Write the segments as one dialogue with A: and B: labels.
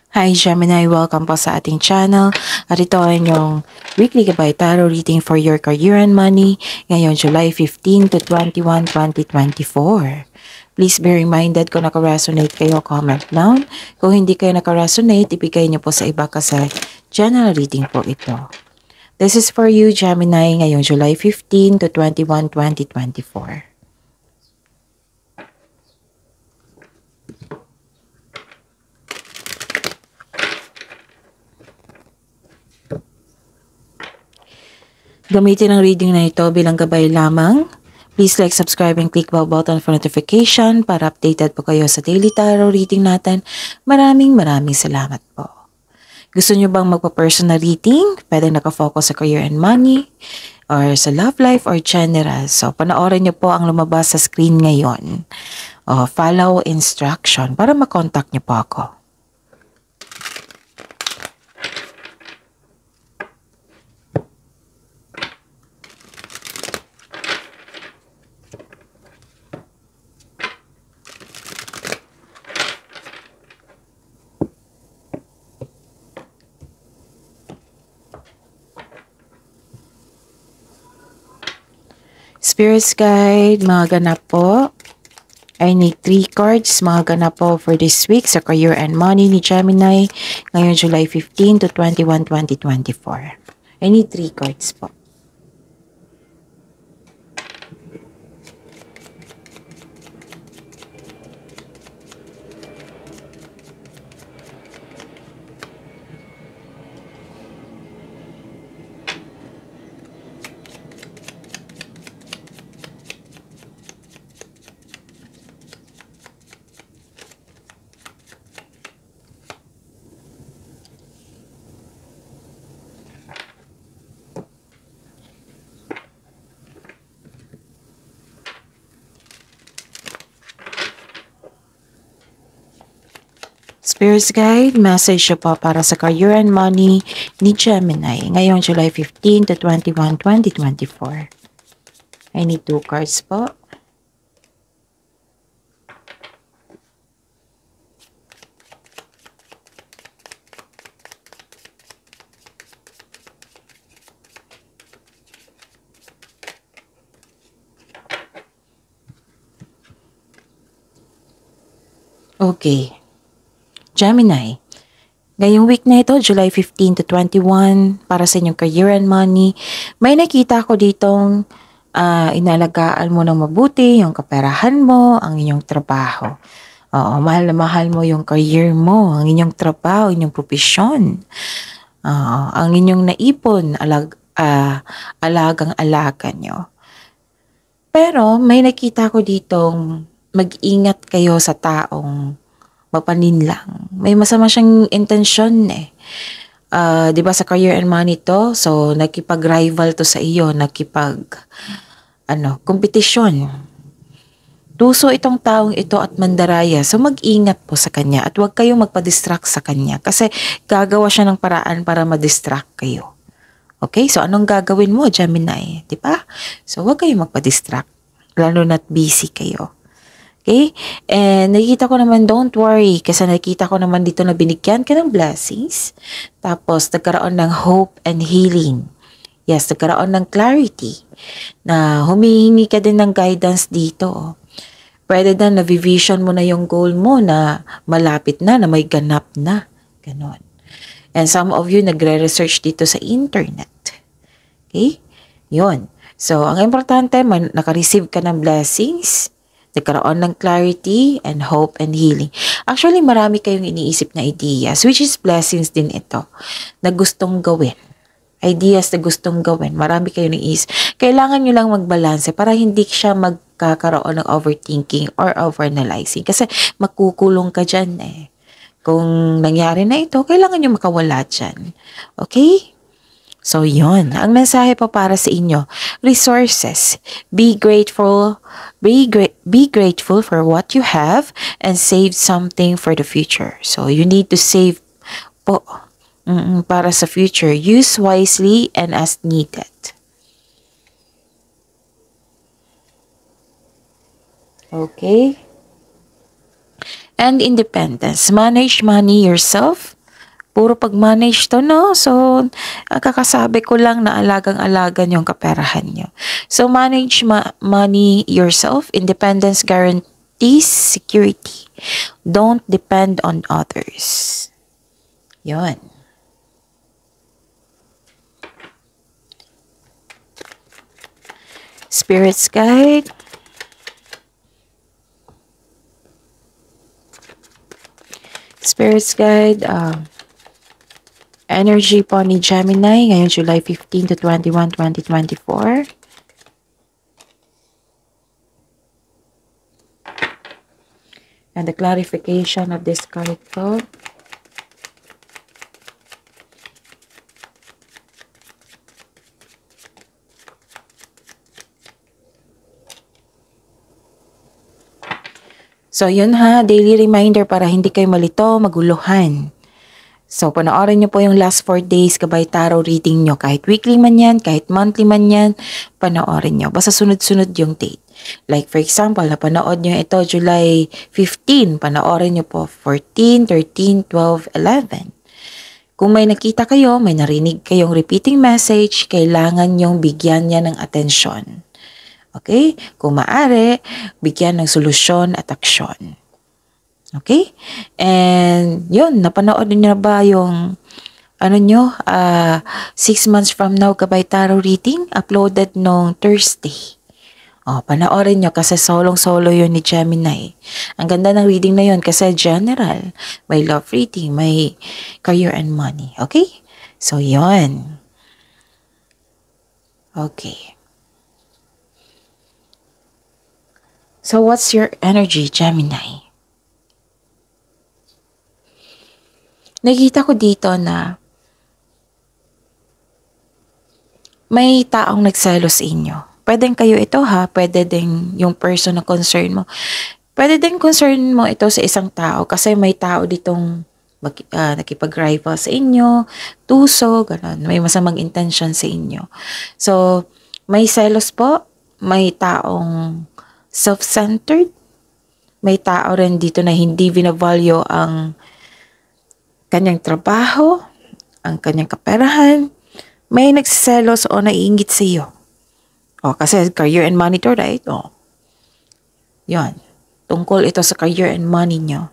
A: Hi Gemini, welcome po sa ating channel. At ito ay inyong weekly gabay tarot reading for your career and money ngayon July 15 to 21, 2024. Please be reminded kung naka-resonate kayo, comment down. Kung hindi kayo naka-resonate, ibigay niyo po sa iba kasi general reading po ito. This is for you Gemini ngayong July 15 to 21, 2024. Gamitin ang reading na ito bilang gabay lamang. Please like, subscribe, and click bell button for notification para updated po kayo sa daily tarot reading natin. Maraming salamat po. Gusto nyo bang magpa-personal reading? Pwede nakafocus sa career and money, or sa love life, or general. So, panoorin nyo po ang lumabas sa screen ngayon. Follow instruction para makontak nyo po ako. Spirits Guide, mga ganap po. I need 3 cards, mga ganap po for this week sa career and money ni Gemini ngayon July 15 to 21, 2024. I need 3 cards po. Spirits Guide, message po para sa career and money ni Gemini ngayong July 15 to 21, 2024. I need 2 cards po. Okay. Gemini, ngayong week na ito, July 15 to 21, para sa inyong career and money, may nakita ko ditong inalagaan mo ng mabuti, yung kaperahan mo, ang inyong trabaho. Mahal na mahal mo yung career mo, ang inyong trabaho, inyong profesyon. Ang inyong naipon, alagang-alaga nyo. Pero may nakita ko ditong mag-ingat kayo sa taong mapaninlang. May masama siyang intensyon eh. 'Di ba sa career and money to? So nakipag-rival to sa iyo, kompetisyon. Tuso itong taong ito at mandaraya. So mag-ingat po sa kanya at huwag kayong magpa-distract sa kanya kasi gagawa siya ng paraan para ma-distract kayo. Okay? So anong gagawin mo, Gemini? 'Di ba? So huwag kayong magpa-distract lalo na't busy kayo. Okay? And nakikita ko naman, don't worry, kasi nakikita ko naman dito na binigyan ka ng blessings. Tapos, nagkaroon ng hope and healing. Yes, nagkaroon ng clarity. Na humihingi ka din ng guidance dito. Pwede na na-vision mo na yung goal mo na malapit na may ganap na. Ganon. And some of you nagre-research dito sa internet. Okay? Yun. So, ang importante, naka-receive ka ng blessings, nagkaroon ng clarity and hope and healing. Actually, marami kayong iniisip na ideas, which is blessings din ito, na gustong gawin. Ideas na gustong gawin. Marami kayong iniisip. Kailangan nyo lang magbalanse para hindi siya magkakaroon ng overthinking or overanalyzing. Kasi makukulong ka dyan eh. Kung nangyari na ito, kailangan nyo makawala dyan. Okay? So, yun. Ang mensahe po para sa inyo, resources. Be grateful for what you have and save something for the future. So, you need to save po para sa future. Use wisely and as needed. Okay? And independence. Manage money yourself. Puro pag-manage to, no? So, kakasabi ko lang na alagang-alaga yung kaperahan nyo. So, manage money yourself. Independence guarantees security. Don't depend on others. Yun. Spirits guide. Spirits guide. Energy po ni Gemini ngayong July 15 to 21, 2024. And the clarification of this card po. So, yun ha, daily reminder para hindi kayo malito, maguluhan. So, panoorin nyo po yung last 4 days kabay tarot reading nyo. Kahit weekly man yan, kahit monthly man yan, panoorin nyo. Basta sunod-sunod yung date. Like for example, napanood nyo ito July 15, panoorin nyo po 14, 13, 12, 11. Kung may nakita kayo, may narinig kayong repeating message, kailangan nyong bigyan niya ng atensyon. Okay? Kung maaari, bigyan ng solusyon at aksyon. Okay? And yun, napanood niyo na ba yung 6 months from now kabay tarot reading? Uploaded nung Thursday. Panoorin nyo kasi solong-solo yun ni Gemini. Ang ganda ng reading na yun kasi general. May love reading, may career and money. Okay? So, yun. Okay. So, what's your energy, Gemini? Nakita ko dito na may taong nagselos sa inyo. Pwedeng kayo ito ha, pwede din yung person na concern mo. Pwede din concern mo ito sa isang tao kasi may tao ditong nakipag-rival sa inyo, tuso, gano'n. May masamang intention sa inyo. So, may selos po, may taong self-centered, may tao rin dito na hindi binavalue ang kanyang trabaho, ang kanyang kaperahan, may nagsiselos o naiingit sa iyo. Kasi career and money to, right? Yan. Tungkol ito sa career and money nyo.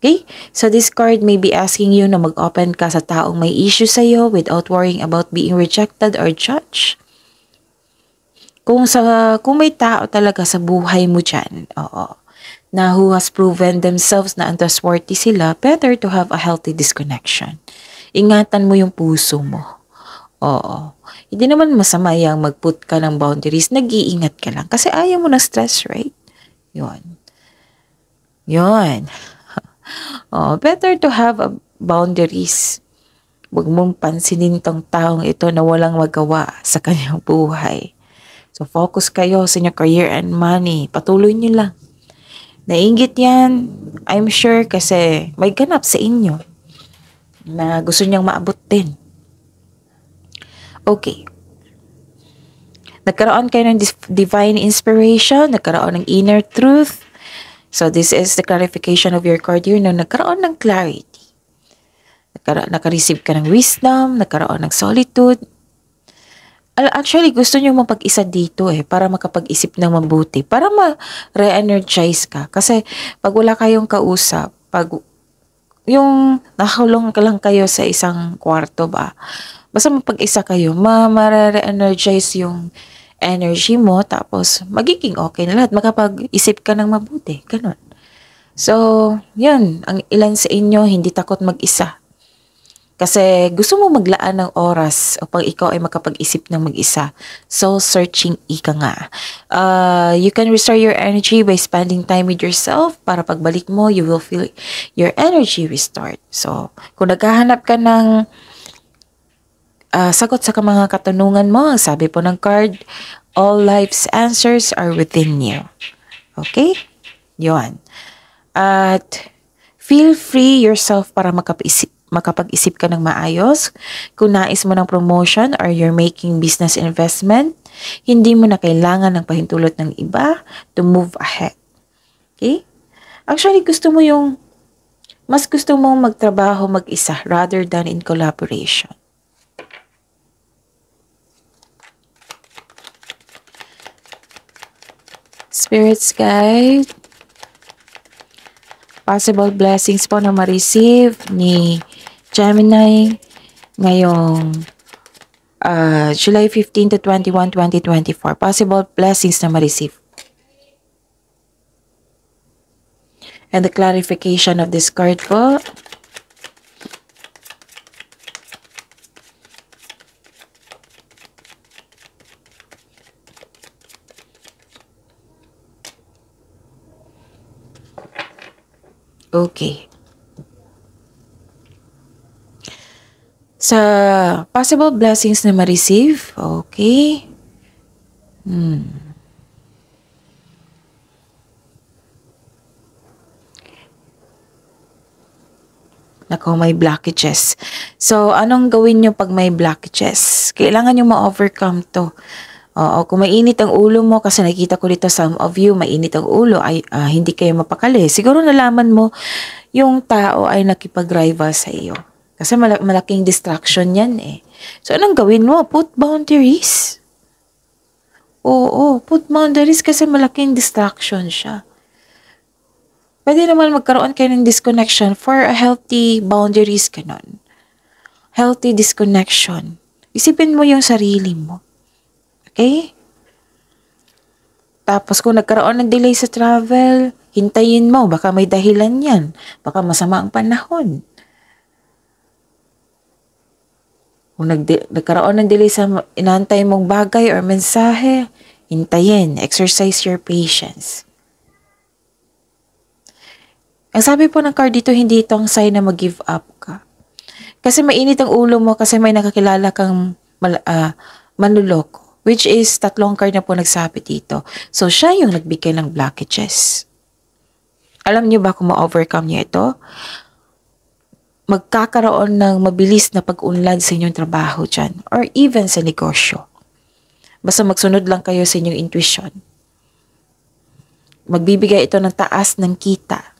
A: Okay? So this card may be asking you na mag-open ka sa taong may issue sa iyo without worrying about being rejected or judged. Kung may tao talaga sa buhay mo dyan, na who has proven themselves na untrustworthy sila, better to have a healthy disconnection. Ingatan mo yung puso mo. Hindi naman masama yung mag-put ka ng boundaries, nag-iingat ka lang. Kasi ayaw mo na stress, right? Yun. Better to have boundaries. Huwag mong pansinin tong taong ito na walang magawa sa kanyang buhay. So, focus kayo sa inyong career and money. Patuloy nyo lang. Nainggit yan, I'm sure, kasi may ganap sa inyo na gusto niyang maabot din. Okay. Nagkaroon kayo ng divine inspiration, nagkaroon ng inner truth. So, this is the clarification of your card here na nagkaroon ng clarity. Nakareceive ka ng wisdom, nagkaroon ng solitude. Actually, gusto nyo mapag-isa dito para makapag-isip ng mabuti, para ma-re-energize ka. Kasi, pag wala kayong kausap, pag yung nakakulong ka lang kayo sa isang kwarto ba, basta mapag-isa kayo, ma-re-energize yung energy mo, tapos magiging okay na lahat. Makapag-isip ka ng mabuti. Ganun. So, yun. Ang ilan sa inyo, hindi takot mag-isa. Kasi gusto mo maglaan ng oras upang ikaw ay makapag-isip ng mag-isa. Soul-searching ika nga. You can restore your energy by spending time with yourself para pagbalik mo, you will feel your energy restored. So, kung naghahanap ka ng sagot sa mga katanungan mo, ang sabi po ng card, all life's answers are within you. Okay? Yun. At feel free yourself para makapag-isip ka ng maayos. Kung nais mo ng promotion or you're making business investment, hindi mo na kailangan ng pahintulot ng iba to move ahead. Okay? Actually, gusto mo yung Mas gusto mong magtrabaho mag-isa rather than in collaboration. Spirits guide. Possible blessings po na ma-receive ni Gemini ngayong July 15 to 21, 2024. Possible blessings na ma-receive. And the clarification of this card po. Okay. Sa possible blessings na ma-receive, okay. Nako, may blockages. So, anong gawin nyo pag may blockages? Kailangan nyo ma-overcome to. Oo, kung mainit ang ulo mo, kasi nakikita ko dito some of you, mainit ang ulo, ay hindi kayo mapakali. Siguro nalaman mo, yung tao ay nakipag-rival sa iyo. Kasi malaking distraction yan eh. So, anong gawin mo? Put boundaries. Oo, put boundaries kasi malaking distraction siya. Pwede naman magkaroon kayo ng disconnection for a healthy boundaries ka nun. Healthy disconnection. Isipin mo yung sarili mo. Okay? Tapos kung nagkaroon ng delay sa travel, hintayin mo. Baka may dahilan yan. Baka masama ang panahon. Kung nagkaroon ng delay sa inantay mong bagay or mensahe, hintayin. Exercise your patience. Ang sabi po ng card dito, hindi itong sign na mag-give up ka. Kasi mainit ang ulo mo kasi may nakakilala kang manluloko. Which is, 3 card na po nagsabi dito. So, siya yung nagbigay ng blockages. Alam niyo ba kung ma-overcome niyo ito? Magkakaroon ng mabilis na pag-unlad sa inyong trabaho dyan. Or even sa negosyo. Basta magsunod lang kayo sa inyong intuition. Magbibigay ito ng taas ng kita.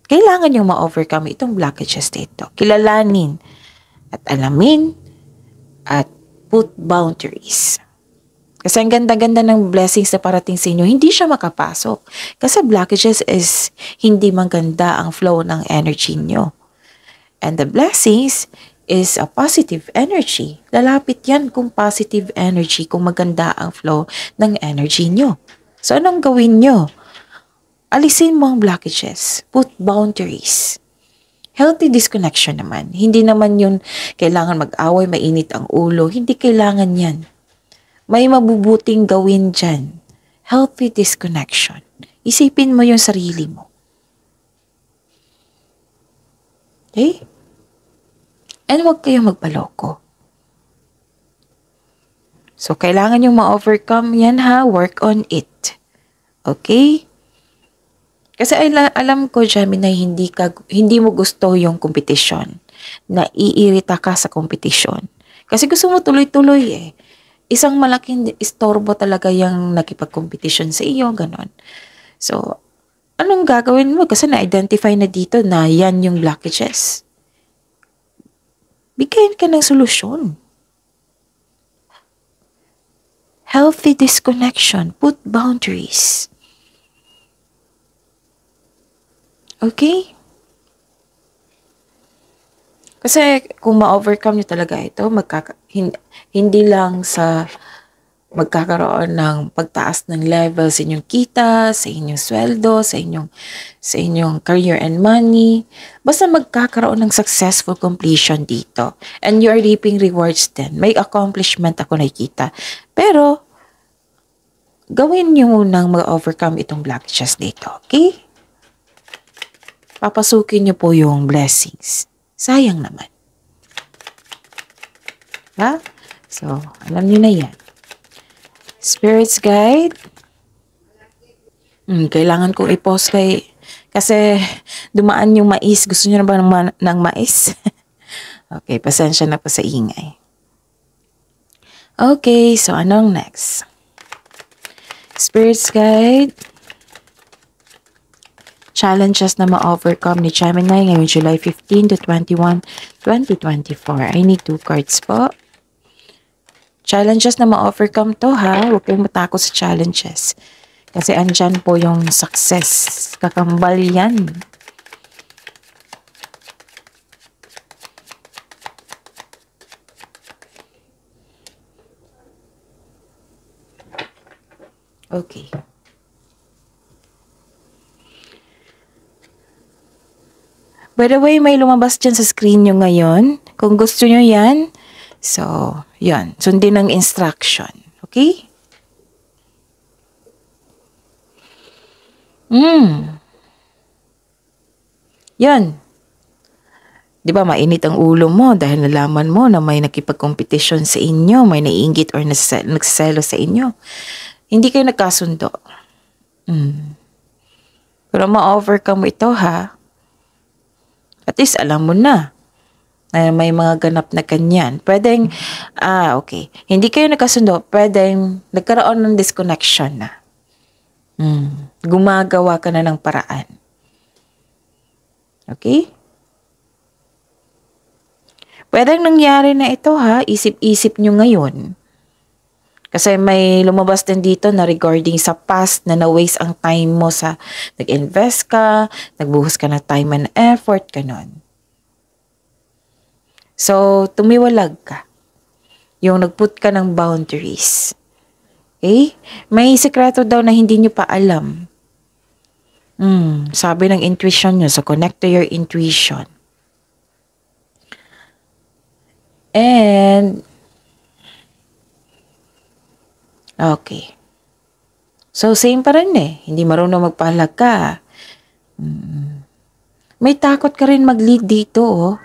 A: Kailangan yung ma-overcome itong blockages dito. Kilalanin at alamin at put boundaries. Kasi ang ganda-ganda ng blessings na parating sa inyo, hindi siya makapasok. Kasi blockages is hindi maganda ang flow ng energy nyo. And the blessings is a positive energy. Lalapit yan kung positive energy, kung maganda ang flow ng energy nyo. So anong gawin nyo? Alisin mo ang blockages. Put boundaries. Healthy disconnection naman. Hindi naman yun kailangan mag-away, mainit ang ulo. Hindi kailangan yan. May mabubuting gawin dyan. Healthy disconnection. Isipin mo yung sarili mo. Okay? And huwag kayong magpaloko. So, kailangan yung ma-overcome yan ha. Work on it. Okay? Kasi alam ko, Gemini, hindi mo gusto yung competition. Naiirita ka sa competition. Kasi gusto mo tuloy-tuloy eh. Isang malaking istorbo talaga yung nakipag-competition sa iyo, ganon. So, anong gagawin mo? Kasi na-identify na dito na yan yung blockages. Bigyan ka ng solusyon. Healthy disconnection. Put boundaries. Okay? Kasi kung ma-overcome nyo talaga ito, hindi lang sa magkakaroon ng pagtaas ng level sa inyong kita, sa inyong sweldo, sa inyong career and money. Basta magkakaroon ng successful completion dito. And you are reaping rewards din. May accomplishment ako nakikita. Pero, gawin nyo munang mag-overcome itong blockages dito. Okay? Papasukin niyo po yung blessings. Sayang naman. Ha? So, alam niyo na yan. Spirits guide. Kailangan kong i-pause kasi dumaan yung mais. Gusto niyo na ba ng mais? Okay, pasensya na po sa ingay. Okay, so anong next? Spirits guide. challenges na ma-overcome ni Gemini ngayong July 15 to 21, 2024. I need 2 cards po. Challenges na ma-overcome to ha. Huwag kayong matakot sa challenges. Kasi andyan po yung success. Kakambal yan. Okay. By the way, may lumabas dyan sa screen nyo ngayon. Kung gusto nyo yan, so, yan. Sundin ang instruction. Okay? Yan. Di ba, mainit ang ulo mo dahil nalaman mo na may nakipag-competition sa inyo, may naiinggit or nagsaselo sa inyo. Hindi kayo nagkasundo. Pero ma-overcome mo ito ha. At least alam mo na may mga ganap na kanyan. Pwedeng, okay. Hindi kayo nagkasundo, pwedeng nagkaroon ng disconnection na. Gumagawa ka na ng paraan. Okay? Pwedeng nangyari na ito ha, isip-isip nyo ngayon. Kasi may lumabas din dito na regarding sa past na na-waste ang time mo sa nag-invest ka, nagbuhos ka ng time and effort, ganon. So, tumiwalag ka. Yung nag-put ka ng boundaries. Okay? May sekreto daw na hindi nyo pa alam. Sabi ng intuition nyo, so connect to your intuition. And, okay. So, same pa rin eh. Hindi marunong magpahalag ka. May takot ka rin mag-lead dito oh.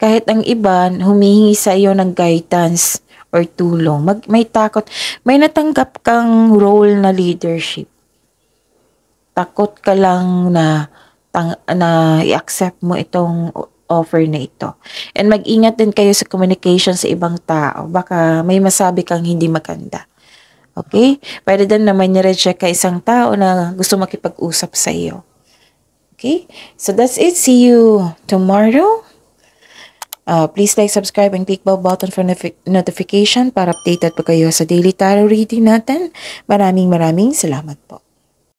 A: Kahit ang iba humihingi sa iyo ng guidance or tulong. May takot. May natanggap kang role na leadership. Takot ka lang na i-accept mo itong offer na ito. And mag-ingat din kayo sa communication sa ibang tao. Baka may masabi kang hindi maganda. Okay? Pwede din naman nire-check ka isang tao na gusto makipag-usap sa iyo. Okay? So that's it. See you tomorrow. Please like, subscribe, and click bell button for notification para updated po kayo sa daily tarot reading natin. Maraming salamat po.